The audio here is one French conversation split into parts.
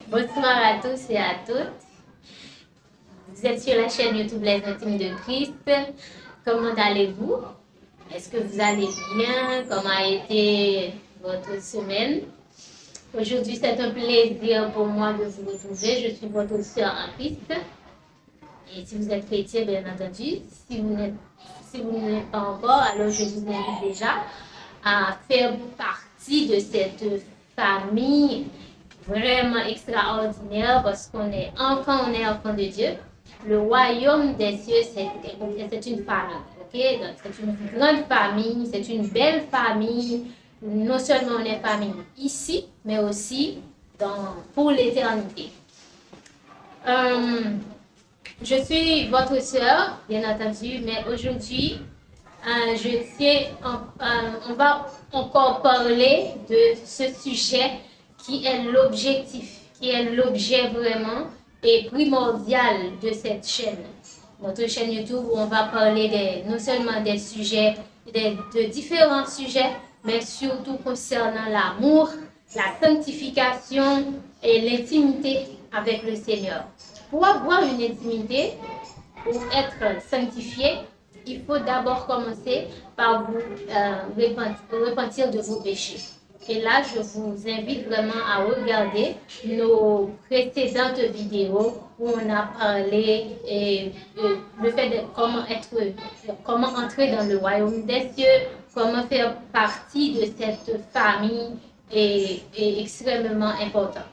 Bonsoir à tous et à toutes. Vous êtes sur la chaîne YouTube Les Intimes de Christ. Comment allez-vous? Est-ce que vous allez bien? Comment a été votre semaine? Aujourd'hui, c'est un plaisir pour moi de vous retrouver. Je suis votre sœur en Christ. Et si vous êtes chrétien, bien entendu, si vous ne l'êtes pas encore, alors je vous invite déjà à faire partie de cette famille vraiment extraordinaire parce qu'on est enfant de Dieu. Le royaume des cieux, c'est une famille, ok? Donc, c'est une grande famille, c'est une belle famille. Non seulement on est famille ici, mais aussi pour l'éternité. Je suis votre sœur, bien entendu, mais aujourd'hui, on va encore parler de ce sujet qui est l'objectif, qui est l'objet vraiment et primordial de cette chaîne. Notre chaîne YouTube où on va parler non seulement des sujets, de différents sujets, mais surtout concernant l'amour, la sanctification et l'intimité avec le Seigneur. Pour avoir une intimité, pour être sanctifié, il faut d'abord commencer par vous repentir de vos péchés. Et là, je vous invite vraiment à regarder nos précédentes vidéos où on a parlé le fait de comment entrer dans le royaume des cieux, comment faire partie de cette famille est extrêmement important.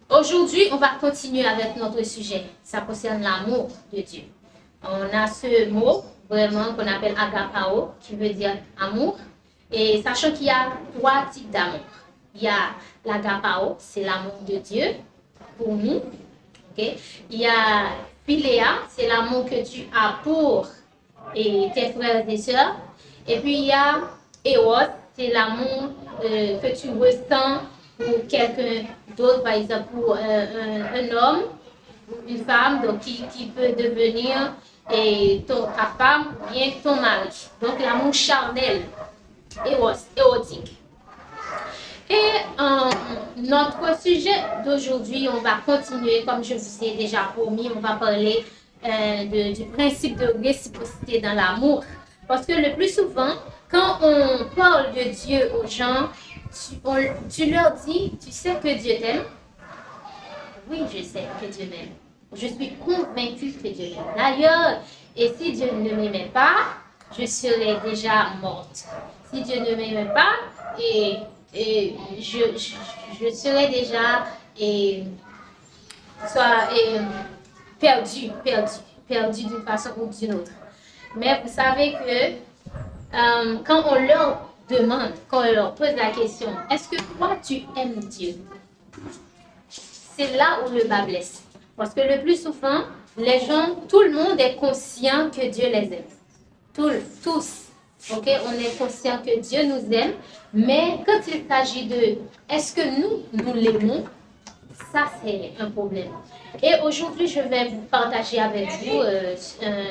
Aujourd'hui, on va continuer avec notre sujet. Ça concerne l'amour de Dieu. On a ce mot vraiment qu'on appelle agapao, qui veut dire amour. Et sachant qu'il y a trois types d'amour. Il y a l'agapao, c'est l'amour de Dieu pour nous. Okay? Il y a philéa, c'est l'amour que tu as pour tes frères et sœurs. Et puis il y a eros, c'est l'amour que tu ressens pour quelqu'un d'autre, par exemple pour un homme, une femme, donc qui peut devenir ta femme ou bien ton mari. Donc l'amour charnel, érotique. Et notre sujet d'aujourd'hui, on va continuer, comme je vous ai déjà promis, on va parler du principe de réciprocité dans l'amour. Parce que le plus souvent, quand on parle de Dieu aux gens, tu leur dis, tu sais que Dieu t'aime? Oui, je sais que Dieu m'aime. Je suis convaincue que Dieu m'aime. D'ailleurs, et si Dieu ne m'aimait pas, je serais déjà morte. Si Dieu ne m'aimait pas, je serais déjà perdue d'une façon ou d'une autre. Mais vous savez que quand on leur demande, quand on leur pose la question, est-ce que toi tu aimes Dieu? C'est là où le bas blesse. Parce que le plus souvent, les gens, tout le monde est conscient que Dieu les aime. Tous. Ok, on est conscient que Dieu nous aime, mais quand il s'agit de est-ce que nous l'aimons, ça c'est un problème. Et aujourd'hui, je vais vous partager avec vous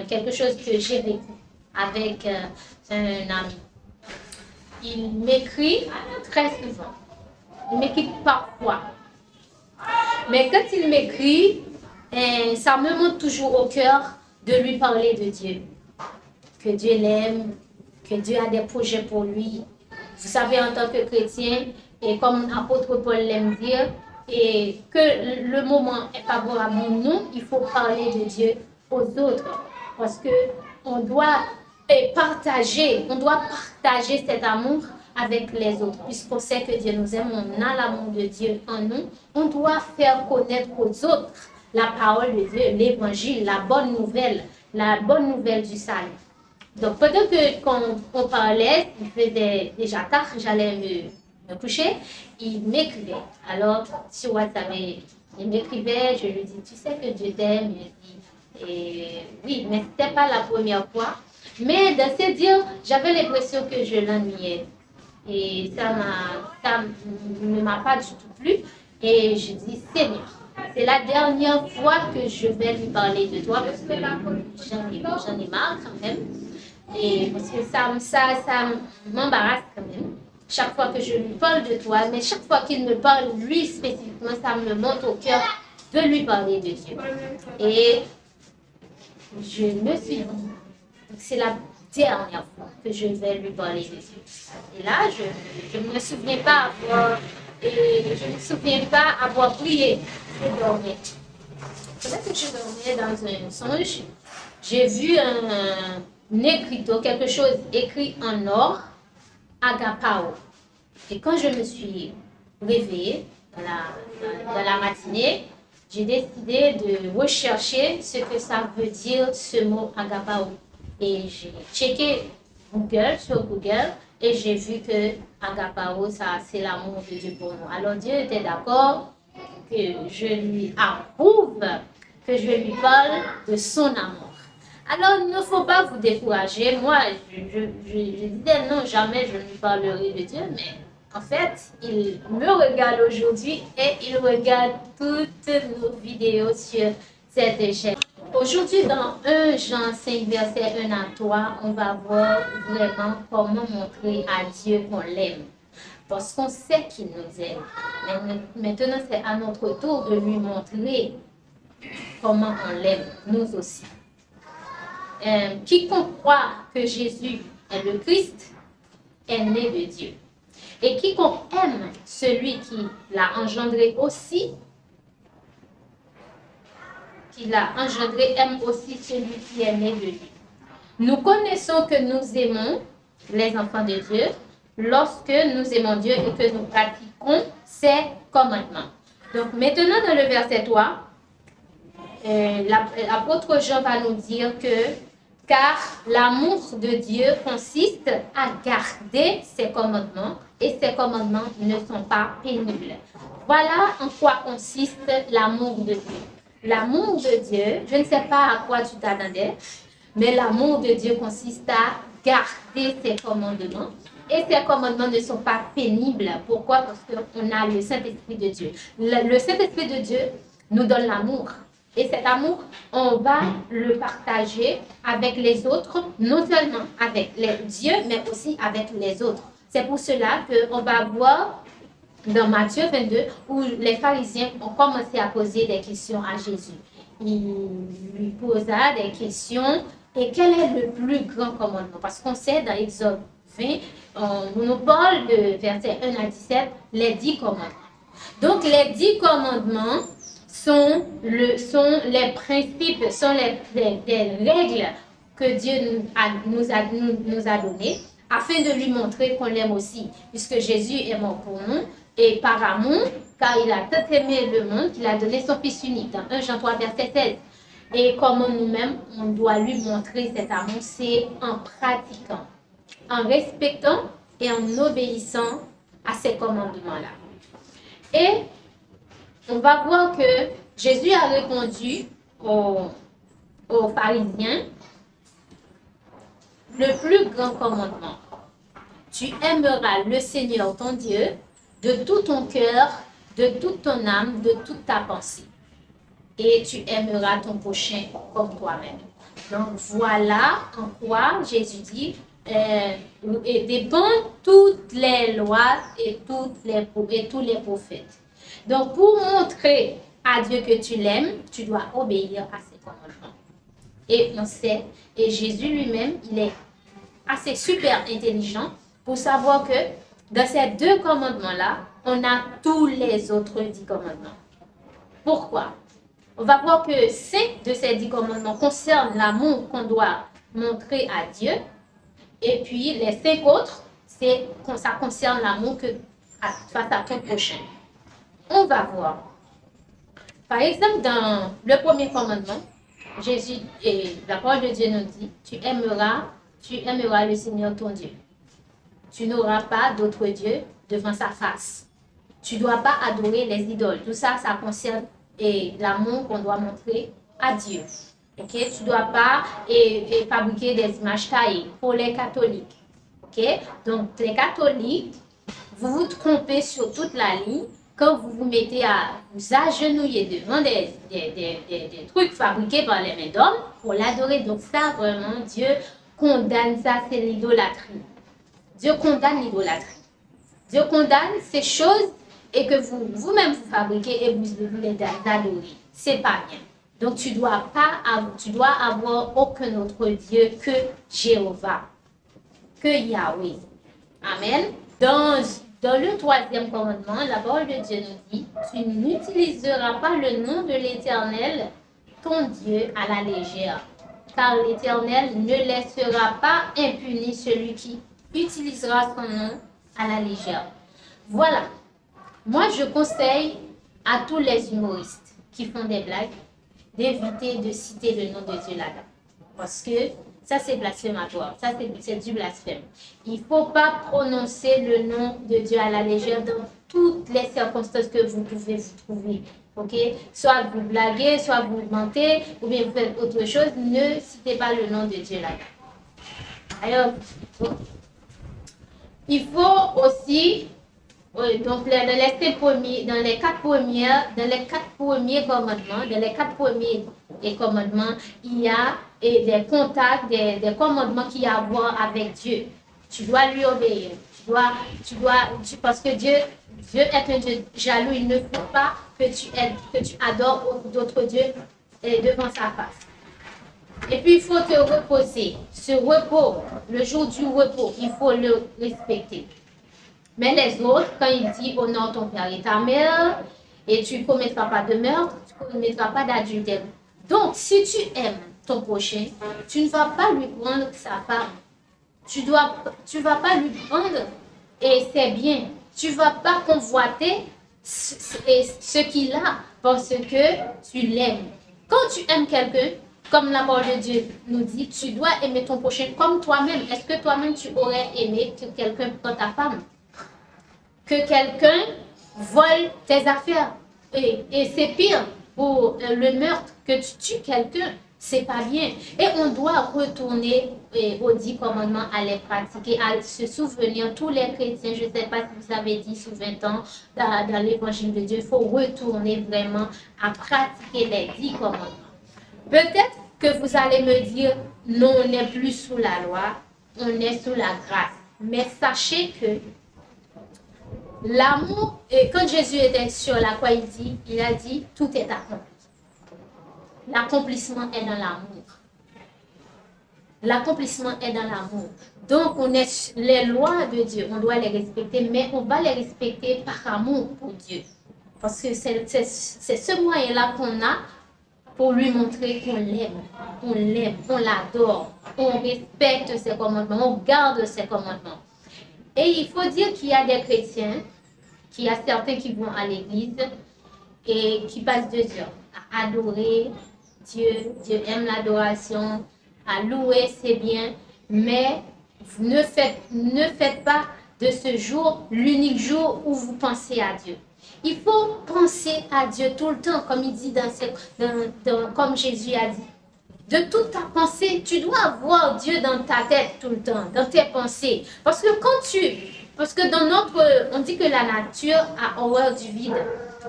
quelque chose que j'ai vécu avec un ami. Il m'écrit très souvent. Il m'écrit parfois. Mais quand il m'écrit, ça me monte toujours au cœur de lui parler de Dieu. Que Dieu l'aime, que Dieu a des projets pour lui. Vous savez, en tant que chrétien, et comme l'apôtre Paul l'aime dire, et que le moment est favorable pour nous, il faut parler de Dieu aux autres. Parce que on doit partager cet amour avec les autres. Puisqu'on sait que Dieu nous aime, on a l'amour de Dieu en nous, on doit faire connaître aux autres la parole de Dieu, l'évangile, la bonne nouvelle du salut. Donc, pendant qu'on parlait, il faisait déjà tard, j'allais me coucher, il m'écrivait. Alors, sur WhatsApp, il m'écrivait, je lui dis, tu sais que Dieu t'aime. Il dit, oui, mais ce n'était pas la première fois. Mais dans ces dires, j'avais l'impression que je l'ennuyais. Et ça ne m'a pas du tout plu. Et je dis, Seigneur, c'est la dernière fois que je vais lui parler de toi parce que j'en ai marre quand même. Et parce que ça m'embarrasse quand même. chaque fois que je lui parle de toi, mais chaque fois qu'il me parle, lui spécifiquement, ça me monte au cœur de lui parler de Dieu. Et je me suis dit, c'est la dernière fois que je vais lui parler de Dieu. Et là, je ne me souviens pas avoir, et je ne me souviens pas avoir prié. Je dormais. Peut-être que je dormais dans un songe. J'ai vu un écriteau, quelque chose écrit en or, agapao. Et quand je me suis réveillée dans la matinée, j'ai décidé de rechercher ce que ça veut dire ce mot agapao. Et j'ai checké Google sur Google et j'ai vu que agapao, ça c'est l'amour de Dieu pour nous. Alors Dieu était d'accord que je lui approuve, que je lui parle de son amour. Alors, il ne faut pas vous décourager. Moi, je disais non, jamais je ne lui parlerai de Dieu, mais en fait, il me regarde aujourd'hui et il regarde toutes nos vidéos sur cette chaîne. Aujourd'hui, dans 1 Jean 5, verset 1 à 3, on va voir vraiment comment montrer à Dieu qu'on l'aime. Parce qu'on sait qu'il nous aime. Mais maintenant, c'est à notre tour de lui montrer comment on l'aime, nous aussi. Quiconque croit que Jésus est le Christ est né de Dieu. Et quiconque aime celui qui l'a engendré aussi, aime aussi celui qui est né de lui. Nous connaissons que nous aimons les enfants de Dieu lorsque nous aimons Dieu et que nous pratiquons ses commandements. Donc maintenant dans le verset 3, l'apôtre Jean va nous dire que car l'amour de Dieu consiste à garder ses commandements et ses commandements ne sont pas pénibles. Voilà en quoi consiste l'amour de Dieu. L'amour de Dieu, je ne sais pas à quoi tu t'attendais, mais l'amour de Dieu consiste à garder ses commandements. Et ces commandements ne sont pas pénibles. Pourquoi? Parce qu'on a le Saint-Esprit de Dieu. Le Saint-Esprit de Dieu nous donne l'amour. Et cet amour, on va le partager avec les autres, non seulement avec Dieu, mais aussi avec les autres. C'est pour cela qu'on va voir dans Matthieu 22, où les pharisiens ont commencé à poser des questions à Jésus. Il lui posa des questions. Et quel est le plus grand commandement? Parce qu'on sait dans Exode 20, on nous parle de versets 1 à 17, les 10 commandements. Donc les 10 commandements sont les principes, sont des règles que Dieu nous a données afin de lui montrer qu'on l'aime aussi, puisque Jésus est mort pour nous et par amour, car il a tant aimé le monde qu'il a donné son Fils unique dans 1 Jean 3, verset 16. Et comme nous-mêmes, on doit lui montrer cet amour, c'est en pratiquant, en respectant et en obéissant à ces commandements-là. Et on va voir que Jésus a répondu aux pharisiens, le plus grand commandement. Tu aimeras le Seigneur ton Dieu de tout ton cœur, de toute ton âme, de toute ta pensée. Et tu aimeras ton prochain comme toi-même. Donc voilà en quoi Jésus dit et dépend toutes les lois et tous les prophètes. Donc pour montrer à Dieu que tu l'aimes, tu dois obéir à ses commandements. Et on sait, et Jésus lui-même, il est assez super intelligent pour savoir que dans ces 2 commandements-là, on a tous les autres 10 commandements. Pourquoi? On va voir que 5 de ces 10 commandements concernent l'amour qu'on doit montrer à Dieu. Et puis les 5 autres, ça concerne l'amour face à ton prochain. On va voir. Par exemple, dans le premier commandement, Jésus et la parole de Dieu nous dit, tu aimeras le Seigneur ton Dieu. Tu n'auras pas d'autre Dieu devant sa face. Tu ne dois pas adorer les idoles. Tout ça, ça concerne l'amour qu'on doit montrer à Dieu. Okay? Tu ne dois pas fabriquer des images taillées pour les catholiques. Okay? Donc, les catholiques, vous vous trompez sur toute la ligne quand vous vous mettez à vous agenouiller devant des trucs fabriqués par les mains d'hommes pour l'adorer. Donc ça, vraiment, Dieu condamne ça, c'est l'idolâtrie. Dieu condamne l'idolâtrie. Dieu condamne ces choses et que vous-même vous fabriquez et vous les adorez. C'est pas bien. Donc tu dois avoir aucun autre Dieu que Jéhovah, que Yahweh. Amen. Dans le troisième commandement, la parole de Dieu nous dit, tu n'utiliseras pas le nom de l'Éternel, ton Dieu, à la légère, car l'Éternel ne laissera pas impuni celui qui utilisera son nom à la légère. Voilà. Moi, je conseille à tous les humoristes qui font des blagues d'éviter de citer le nom de Dieu là-dedans. Parce que ça, c'est blasphématoire. Ça, c'est du blasphème. Il ne faut pas prononcer le nom de Dieu à la légère dans toutes les circonstances que vous pouvez vous trouver. OK? Soit vous blaguez, soit vous mentez, ou bien vous faites autre chose. Ne citez pas le nom de Dieu là-dedans. Alors, il faut aussi, donc dans les quatre premiers commandements, il y a des contacts, des commandements qui ont à voir avec Dieu. Tu dois lui obéir. Parce que Dieu est un Dieu jaloux. Il ne faut pas que tu adores d'autres dieux devant sa face. Et puis, il faut te reposer. Ce repos, le jour du repos, il faut le respecter. Mais les autres, quand il dit honore ton père et ta mère, et tu ne commettras pas de meurtre, tu ne commettras pas d'adultère. Donc, si tu aimes ton prochain, tu ne vas pas lui prendre sa femme. Tu vas pas lui prendre et c'est bien. Tu ne vas pas convoiter ce qu'il a parce que tu l'aimes. Quand tu aimes quelqu'un, comme la parole de Dieu nous dit, tu dois aimer ton prochain comme toi-même. Est-ce que toi-même tu aurais aimé que quelqu'un prenne ta femme? Que quelqu'un vole tes affaires? Et c'est pire pour le meurtre, que tu tues quelqu'un. C'est pas bien. Et on doit retourner aux 10 commandements, à les pratiquer, à se souvenir. Tous les chrétiens, je ne sais pas si vous avez dit sous 20 ans dans l'évangile de Dieu, il faut retourner vraiment à pratiquer les 10 commandements. Peut-être que vous allez me dire, non, on n'est plus sous la loi, on est sous la grâce. Mais sachez que l'amour, et quand Jésus était sur la croix, il a dit, tout est accompli. L'accomplissement est dans l'amour. L'accomplissement est dans l'amour. Donc, les lois de Dieu, on doit les respecter, mais on va les respecter par amour pour Dieu. Parce que c'est ce moyen-là qu'on a pour lui montrer qu'on l'aime, on l'adore, on respecte ses commandements, on garde ses commandements. Et il faut dire qu'il y a des chrétiens, qu'il y a certains qui vont à l'église et qui passent 2 heures à adorer Dieu. Dieu aime l'adoration, à louer, c'est bien, mais ne faites pas de ce jour l'unique jour où vous pensez à Dieu. Il faut penser à Dieu tout le temps, comme il dit comme Jésus a dit. De toute ta pensée, tu dois avoir Dieu dans ta tête tout le temps, dans tes pensées. Parce que on dit que la nature a horreur du vide.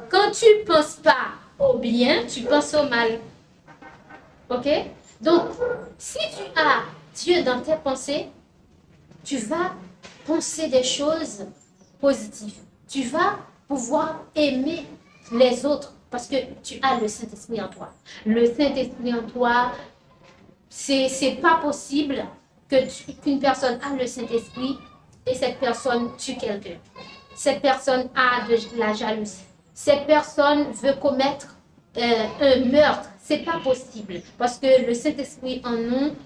Quand tu ne penses pas au bien, tu penses au mal. Ok? Donc, si tu as Dieu dans tes pensées, tu vas penser des choses positives. Tu vas pouvoir aimer les autres parce que tu as le Saint-Esprit en toi. Le Saint-Esprit en toi, c'est pas possible qu'une personne a le Saint-Esprit et cette personne tue quelqu'un. Cette personne a de la jalousie. Cette personne veut commettre un meurtre. C'est pas possible parce que le Saint-Esprit en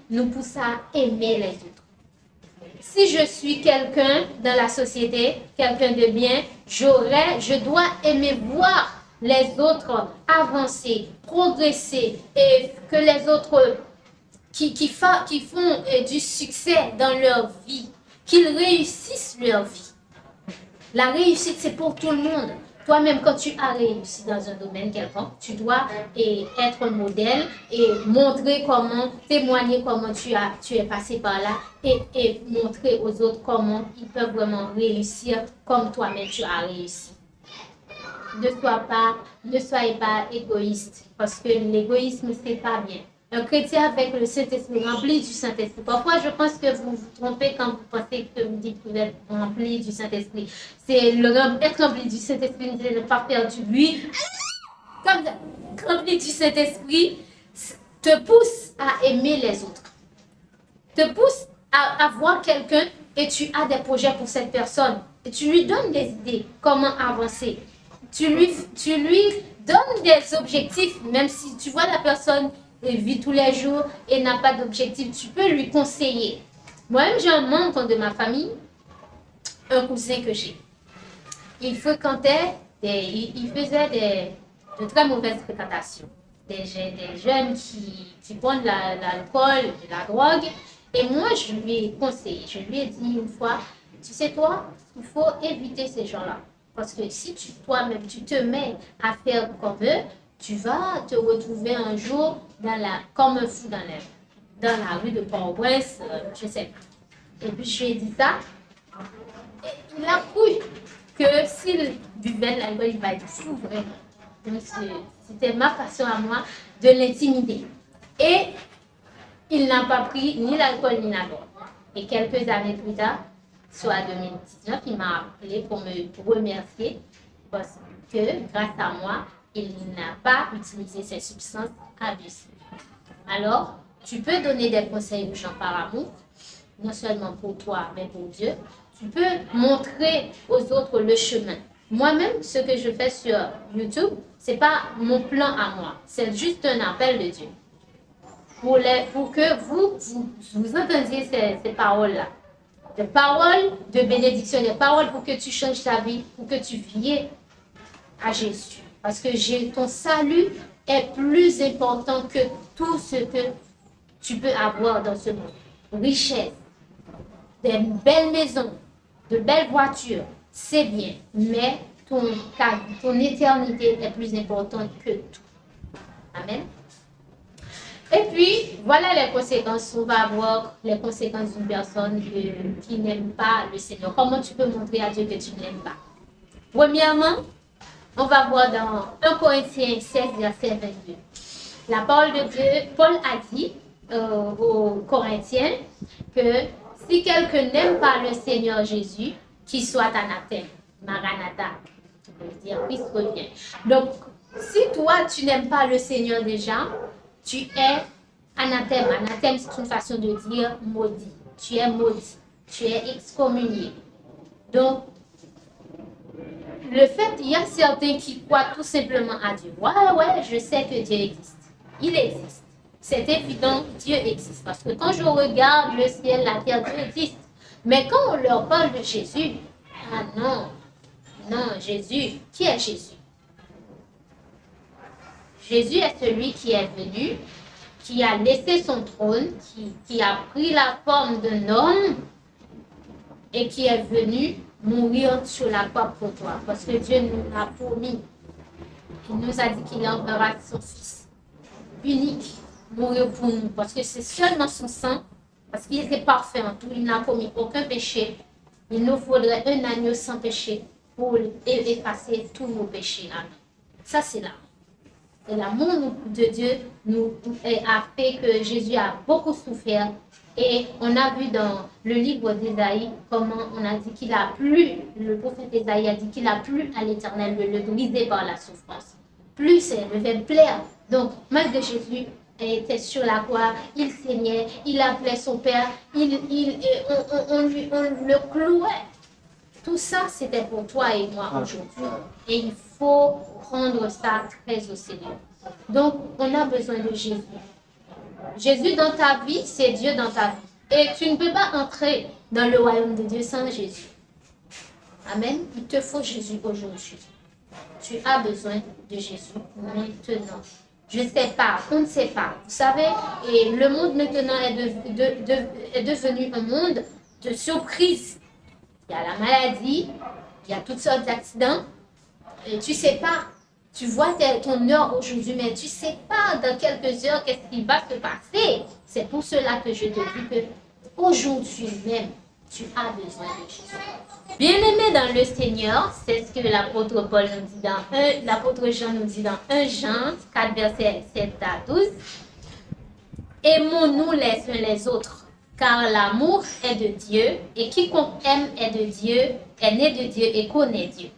nous pousse à aimer les autres. Si je suis quelqu'un dans la société, quelqu'un de bien, je dois aimer voir les autres avancer, progresser et que les autres qui font du succès dans leur vie, qu'ils réussissent leur vie. La réussite, c'est pour tout le monde. Toi-même, quand tu as réussi dans un domaine quelconque, tu dois être un modèle et montrer comment, témoigner comment tu es passé par là et montrer aux autres comment ils peuvent vraiment réussir comme toi-même tu as réussi. Ne soyez pas égoïste parce que l'égoïsme, c'est pas bien. Un chrétien avec le Saint-Esprit, rempli du Saint-Esprit. Parfois, je pense que vous vous trompez quand vous pensez que vous dites que vous êtes rempli du Saint-Esprit. C'est être rempli du Saint-Esprit, c'est ne pas faire du bruit. Comme ça, rempli du Saint-Esprit te pousse à aimer les autres. Te pousse à voir quelqu'un et tu as des projets pour cette personne. Et tu lui donnes des idées, comment avancer. Tu lui donnes des objectifs, même si tu vois la personne vit tous les jours et n'a pas d'objectif, tu peux lui conseiller. Moi-même, j'ai un membre de ma famille, un cousin que j'ai. Il fréquentait, il faisait de très mauvaises fréquentations. Des jeunes qui prennent l'alcool, de la drogue. Et moi, je lui ai conseillé, je lui ai dit une fois, tu sais toi, il faut éviter ces gens-là. Parce que si toi-même, tu te mets à faire comme eux, tu vas te retrouver un jour comme un fou dans la rue de Port-au-Prince, je sais pas. Et puis je lui ai dit ça. Et il a cru que s'il buvait de l'alcool, il va être fou, vraiment. Donc c'était ma façon à moi de l'intimider. Et il n'a pas pris ni l'alcool ni la drogue. Et quelques années plus tard, soit 2019, il m'a appelé pour me remercier parce que grâce à moi, il n'a pas utilisé ces substances abusives. Alors, tu peux donner des conseils aux gens par amour, non seulement pour toi, mais pour Dieu. Tu peux montrer aux autres le chemin. Moi-même, ce que je fais sur YouTube, ce n'est pas mon plan à moi. C'est juste un appel de Dieu. Pour que vous entendiez ces paroles-là. Des paroles de bénédiction, des paroles pour que tu changes ta vie, pour que tu viennes à Jésus. Parce que ton salut est plus important que tout ce que tu peux avoir dans ce monde. Richesse, des belles maisons, de belles voitures, c'est bien. Mais ton éternité est plus importante que tout. Amen. Et puis, voilà les conséquences. On va voir les conséquences d'une personne qui n'aime pas le Seigneur. Comment tu peux montrer à Dieu que tu ne l'aimes pas? Premièrement, on va voir dans 1 Corinthiens 16, verset 22. La parole de Dieu, Paul a dit aux Corinthiens que si quelqu'un n'aime pas le Seigneur Jésus, qu'il soit anathème. Maranatha. Ça veut dire Christ revient. Donc, si toi, tu n'aimes pas le Seigneur déjà, tu es anathème. Anathème, c'est une façon de dire maudit. Tu es maudit. Tu es excommunié. Donc, le fait, il y a certains qui croient tout simplement à Dieu. Ouais, je sais que Dieu existe. Il existe. C'est évident, Dieu existe. Parce que quand je regarde le ciel, la terre, Dieu existe. Mais quand on leur parle de Jésus, ah non, Jésus, qui est Jésus? Jésus est celui qui est venu, qui a laissé son trône, qui a pris la forme d'un homme et qui est venu mourir sur la croix pour toi. Parce que Dieu nous a promis. Il nous a dit qu'il enverra son Fils unique mourir pour nous. Parce que c'est seulement son sang, parce qu'il était parfait en tout, il n'a commis aucun péché. Il nous faudrait un agneau sans péché pour effacer tous nos péchés. Amen. Ça, c'est là. Et l'amour de Dieu a fait que Jésus a beaucoup souffert. Et on a vu dans le livre d'Ésaïe comment on a dit qu'il a plu, le prophète Ésaïe a dit qu'il a plu à l'Éternel de le briser par la souffrance. Plus c'est le verbe plaire. Donc, malgré Jésus était sur la croix, il saignait, il appelait son Père, on le clouait. Tout ça, c'était pour toi et moi aujourd'hui. Et il faut prendre ça très au sérieux. Donc, on a besoin de Jésus. Jésus dans ta vie, c'est Dieu dans ta vie. Et tu ne peux pas entrer dans le royaume de Dieu sans Jésus. Amen. Il te faut Jésus aujourd'hui. Tu as besoin de Jésus maintenant. Je ne sais pas, on ne sait pas. Vous savez, et le monde maintenant est devenu un monde de surprises. Il y a la maladie, il y a toutes sortes d'accidents. Et tu ne sais pas. Tu vois ton heure aujourd'hui, mais tu ne sais pas dans quelques heures qu'est-ce qui va se passer. C'est pour cela que je te dis que aujourd'hui même, tu as besoin de Jésus. Bien-aimé dans le Seigneur, c'est ce que l'apôtre Paul nous dit l'apôtre Jean nous dit dans 1 Jean 4, versets 7 à 12. aimons-nous les uns les autres, car l'amour est de Dieu, et quiconque aime est de Dieu, est né de Dieu et connaît Dieu.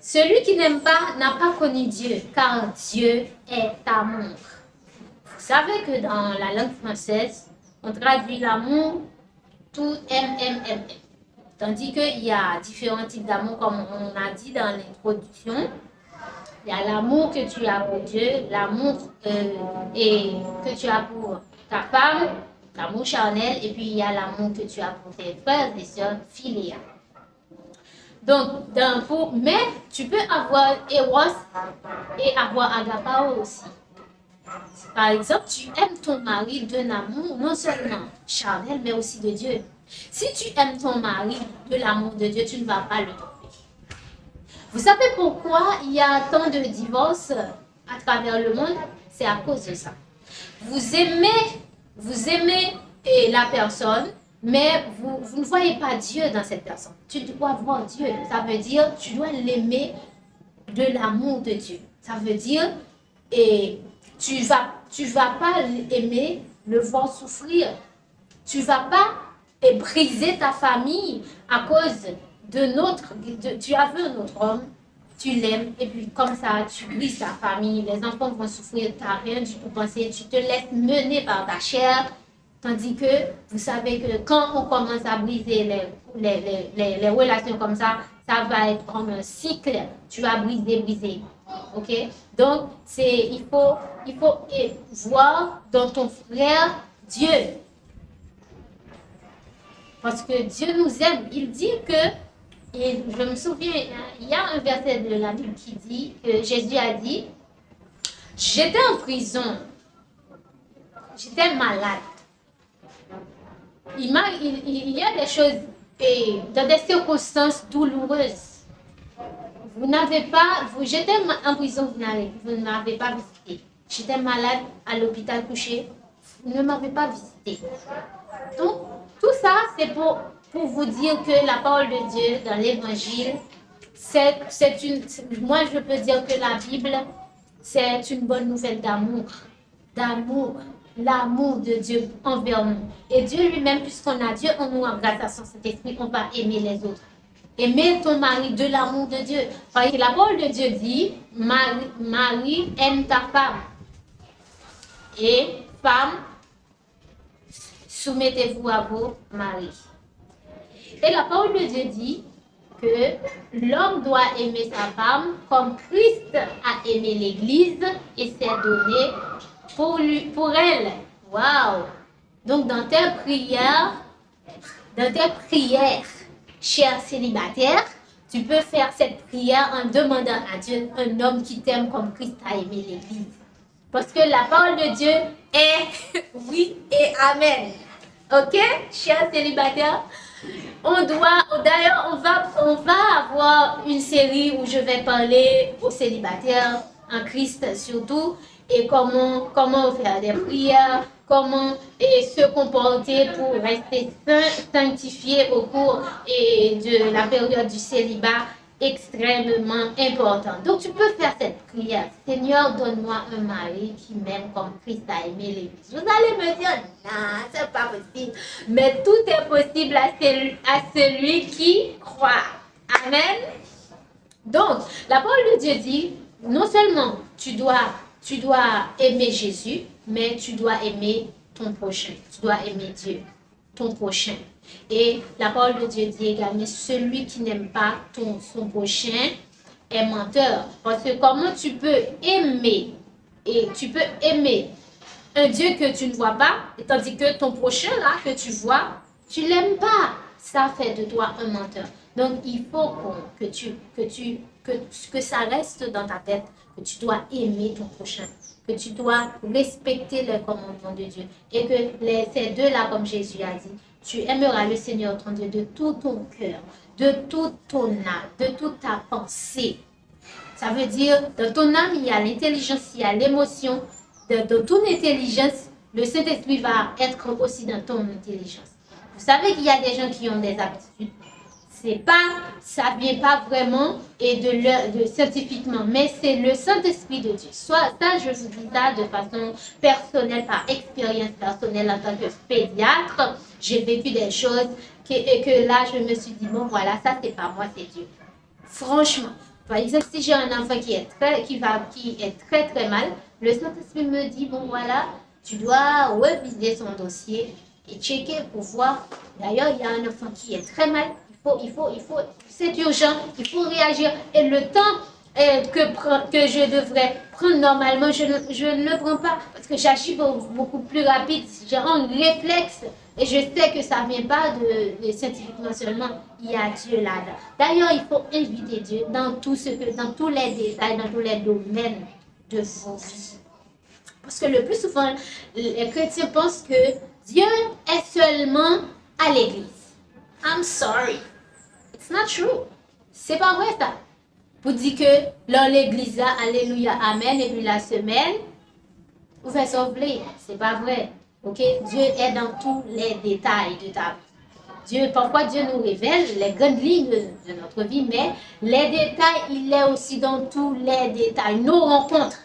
Celui qui n'aime pas n'a pas connu Dieu, car Dieu est amour. Vous savez que dans la langue française, on traduit l'amour, tout aime. Tandis qu'il y a différents types d'amour, comme on a dit dans l'introduction. Il y a l'amour que tu as pour Dieu, l'amour que tu as pour ta femme, l'amour charnel, et puis il y a l'amour que tu as pour tes frères et sœurs filiales. Donc, mais tu peux avoir Eros et avoir Agapao aussi. Par exemple, tu aimes ton mari d'un amour non seulement charnel, mais aussi de Dieu. Si tu aimes ton mari de l'amour de Dieu, tu ne vas pas le tromper. Vous savez pourquoi il y a tant de divorces à travers le monde? C'est à cause de ça. Vous aimez la personne, mais vous ne voyez pas Dieu dans cette personne. Tu dois voir Dieu. Ça veut dire tu dois l'aimer de l'amour de Dieu. Ça veut dire tu vas pas l'aimer, le voir souffrir. Tu vas pas briser ta famille à cause tu as vu un autre homme, tu l'aimes, et puis comme ça, tu brises ta famille, les enfants vont souffrir, tu n'as rien du tout pensé, tu te laisses mener par ta chair, tandis que vous savez que quand on commence à briser les relations comme ça va être comme un cycle, tu vas briser, ok? Donc, il faut voir dans ton frère Dieu. Parce que Dieu nous aime. Il dit que, et je me souviens, il y a un verset de la Bible qui dit que Jésus a dit, j'étais en prison, j'étais malade. Il y a des choses, dans des circonstances douloureuses. J'étais en prison, vous ne m'avez pas visité. J'étais malade à l'hôpital couché, vous ne m'avez pas visité. Donc, tout ça, c'est pour vous dire que la parole de Dieu dans l'évangile, moi je peux dire que la Bible, c'est une bonne nouvelle d'amour, l'amour de Dieu envers nous. Et Dieu lui-même, puisqu'on a Dieu en nous, grâce à son Saint-Esprit, on va aimer les autres. Aimer ton mari de l'amour de Dieu. Parce que la parole de Dieu dit, Marie, aime ta femme. Et femme, soumettez-vous à vos maris. Et la parole de Dieu dit que l'homme doit aimer sa femme comme Christ a aimé l'Église et s'est donné pour elle. Waouh! Donc dans tes prières, chers célibataires, tu peux faire cette prière en demandant à Dieu un homme qui t'aime comme Christ a aimé l'Église. Parce que la parole de Dieu est oui et amen. Ok, chers célibataires? D'ailleurs, on va avoir une série où je vais parler aux célibataires en Christ surtout, et comment faire des prières, comment se comporter pour rester sanctifié au cours de la période du célibat, extrêmement important. Donc tu peux faire cette prière. Seigneur, donne-moi un mari qui m'aime comme Christ a aimé l'Église. Vous allez me dire, non, c'est pas possible. Mais tout est possible à celui qui croit. Amen. Donc, la parole de Dieu dit, non seulement tu dois aimer Jésus, mais tu dois aimer ton prochain. Tu dois aimer Dieu, ton prochain. Et la parole de Dieu dit également, celui qui n'aime pas son prochain est menteur. Parce que comment tu peux aimer un Dieu que tu ne vois pas, tandis que ton prochain là que tu vois, tu l'aimes pas. Ça fait de toi un menteur. Donc il faut que ça reste dans ta tête, que tu dois aimer ton prochain, que tu dois respecter les commandements de Dieu. Et que ces deux-là, comme Jésus a dit, tu aimeras le Seigneur ton Dieu de tout ton cœur, de toute ton âme, de toute ta pensée. Ça veut dire, dans ton âme, il y a l'intelligence, il y a l'émotion. Dans ton intelligence, le Saint-Esprit va être aussi dans ton intelligence. Vous savez qu'il y a des gens qui ont des aptitudes. ça vient pas vraiment et de scientifiquement, mais c'est le Saint-Esprit de Dieu. Soit ça, je vous dis ça de façon personnelle, par expérience personnelle en tant que pédiatre. J'ai vécu des choses et que là, je me suis dit, bon voilà, ça c'est pas moi, c'est Dieu. Franchement, par exemple, si j'ai un enfant qui est très très mal, le Saint-Esprit me dit, bon voilà, tu dois reviser son dossier et checker pour voir. D'ailleurs, il y a un enfant qui est très mal. C'est urgent, il faut réagir. Et le temps que je devrais prendre normalement, je ne le prends pas parce que j'agis beaucoup plus rapide. J'ai un réflexe et je sais que ça ne vient pas de scientifiquement seulement. Il y a Dieu là-dedans. D'ailleurs, il faut inviter Dieu dans dans tous les détails, dans tous les domaines de vos vies. Parce que le plus souvent, les chrétiens pensent que Dieu est seulement à l'église. I'm sorry. It's not true. C'est pas vrai ça. Vous dites que dans l'église, alléluia, amen, et puis la semaine, vous faites sauver. C'est pas vrai. Ok? Dieu est dans tous les détails de ta vie. Parfois Dieu nous révèle les grandes lignes de notre vie, mais les détails, il est aussi dans tous les détails. Nos rencontres.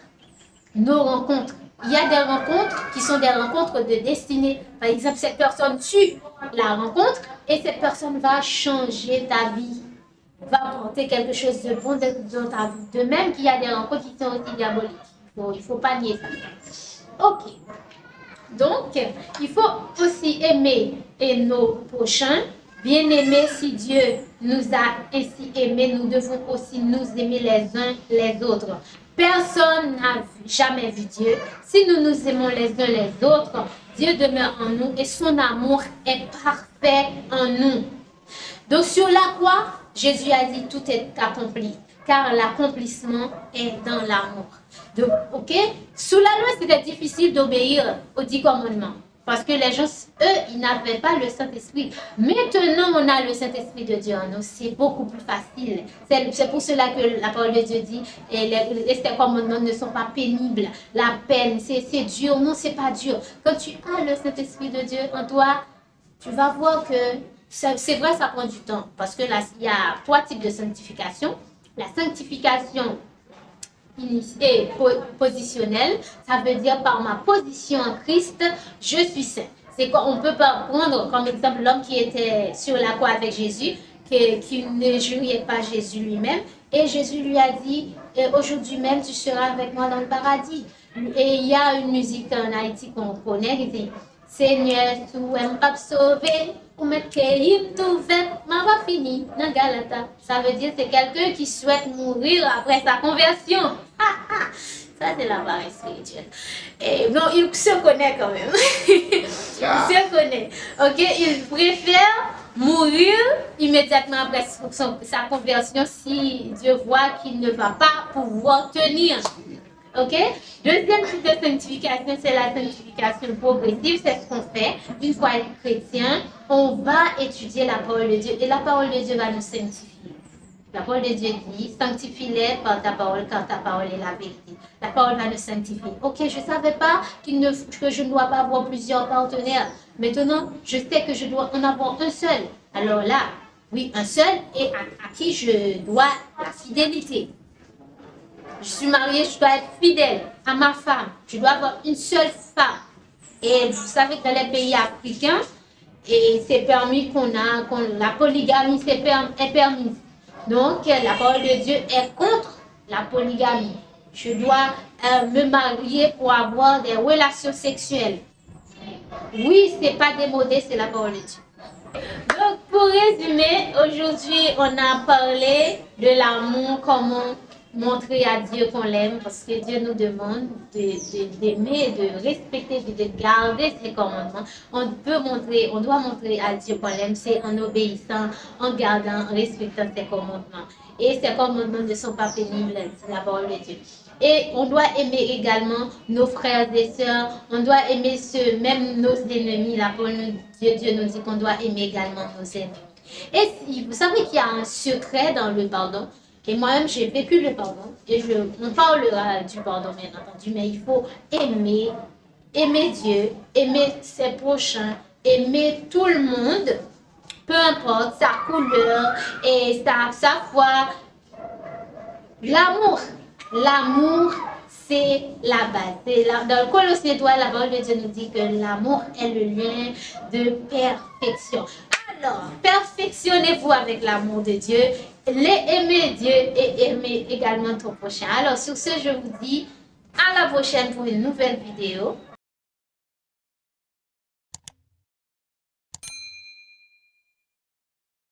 Il y a des rencontres qui sont des rencontres de destinée. Par exemple, cette personne, tu la rencontres et cette personne va changer ta vie, va apporter quelque chose de bon dans ta vie. De même qu'il y a des rencontres qui sont aussi diaboliques. Il faut pas nier ça. Ok. Donc, il faut aussi aimer nos prochains. Bien aimer, si Dieu nous a ainsi aimés, nous devons aussi nous aimer les uns les autres. Personne n'a jamais vu Dieu. Si nous nous aimons les uns les autres, Dieu demeure en nous et son amour est parfait en nous. Donc sur la croix, Jésus a dit tout est accompli, car l'accomplissement est dans l'amour. Donc, ok, sous la loi, c'était difficile d'obéir aux 10 commandements. Parce que les gens, eux, ils n'avaient pas le Saint-Esprit. Maintenant, on a le Saint-Esprit de Dieu en nous. C'est beaucoup plus facile. C'est pour cela que la parole de Dieu dit et ces commandements ne sont pas pénibles. La peine, c'est dur. Non, c'est pas dur. Quand tu as le Saint-Esprit de Dieu en toi, tu vas voir que c'est vrai, ça prend du temps. Parce que là, il y a 3 types de sanctification. La sanctification et positionnel, ça veut dire par ma position en Christ, je suis saint. C'est qu'on peut pas prendre comme exemple l'homme qui était sur la croix avec Jésus, qui ne jurait pas Jésus lui-même, et Jésus lui a dit, aujourd'hui même tu seras avec moi dans le paradis. Et il y a une musique en Haïti qu'on connaît qui dit, Seigneur, tu aimes pas sauver, ou mettre qu'il tout fait, m'a pas fini dans Galata. Ça veut dire c'est quelqu'un qui souhaite mourir après sa conversion. Ça c'est la barre spirituelle. Et bon, il se connaît quand même. Il se connaît. Ok, il préfère mourir immédiatement après sa conversion si Dieu voit qu'il ne va pas pouvoir tenir. Ok? Deuxième type de sanctification, c'est la sanctification progressive. C'est ce qu'on fait. Une fois chrétien, on va étudier la parole de Dieu et la parole de Dieu va nous sanctifier. La parole de Dieu dit, sanctifie-les par ta parole, car ta parole est la vérité. La parole va nous sanctifier. Ok, je ne savais pas que je ne dois pas avoir plusieurs partenaires. Maintenant, je sais que je dois en avoir un seul. Alors là, oui, un seul et à qui je dois la fidélité. Je suis mariée, je dois être fidèle à ma femme. Je dois avoir une seule femme. Et vous savez que dans les pays africains, et c'est permis la polygamie est permise. Donc, la parole de Dieu est contre la polygamie. Je dois me marier pour avoir des relations sexuelles. Oui, c'est pas démodé, c'est la parole de Dieu. Donc, pour résumer, aujourd'hui, on a parlé de l'amour, comment montrer à Dieu qu'on l'aime, parce que Dieu nous demande d'aimer, de respecter, de garder ses commandements. On doit montrer à Dieu qu'on l'aime, c'est en obéissant, en gardant, en respectant ses commandements. Et ces commandements ne sont pas pénibles, c'est la parole de Dieu. Et on doit aimer également nos frères et sœurs, on doit aimer même nos ennemis. La parole de Dieu nous dit qu'on doit aimer également nos ennemis. Et vous savez qu'il y a un secret dans le pardon. Et moi-même, j'ai vécu le pardon. Et on parlera du pardon, bien entendu. Mais il faut aimer Dieu, aimer ses prochains, aimer tout le monde. peu importe sa couleur et sa foi. L'amour, c'est la base. Dans le Colossiens 3, la parole de Dieu nous dit que l'amour est le lien de perfection. Alors, perfectionnez-vous avec l'amour de Dieu. Aimez Dieu et aimez également ton prochain. Alors, sur ce, je vous dis à la prochaine pour une nouvelle vidéo.